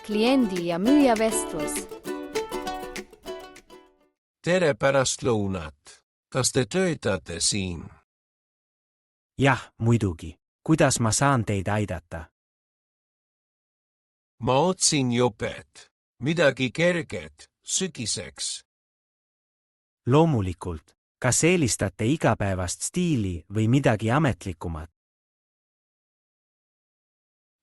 kliendi ja müüja vestlus. Tere pärastlõunat. Kas te töötate siin? Jah, muidugi. Kuidas ma saan teid aidata? Ma otsin jopet. Midagi kerget, sügiseks. Loomulikult. Kas eelistate igapäevast stiili või midagi ametlikumat?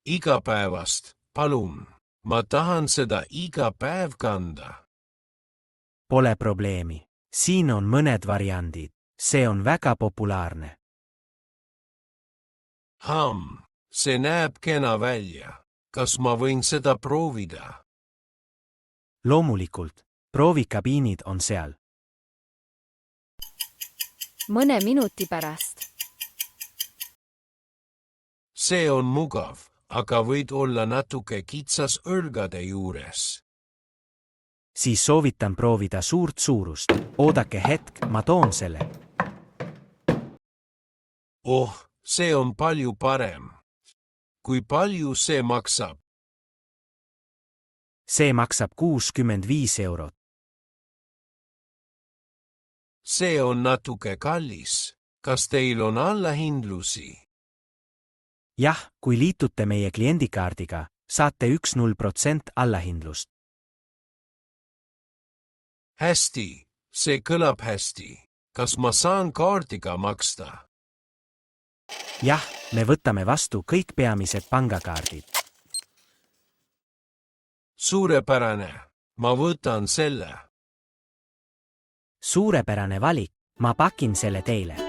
Igapäevast, palun. Ma tahan seda iga päev kanda. Pole probleemi. Siin on mõned variandid. See on väga populaarne. See näeb kena välja. Kas ma võin seda proovida? Loomulikult. Proovikabiinid on seal. Mõne minuti pärast. See on mugav, aga võid olla natuke kitsas õlgade juures. Siis soovitan proovida suurt suurust. Oodake hetk, ma toon selle. See on palju parem. Kui palju see maksab? See maksab 65 €. See on natuke kallis. Kas teil on allahindlusi? Jah, kui liitute meie kliendikaardiga, saate 10% allahindlust. Hästi, see kõlab hästi. Kas ma saan kaardiga maksta? Jah, me võtame vastu kõik peamised pangakaardid. Suurepärane. Ma võtan selle. Suurepärane valik. Ma pakin selle teile.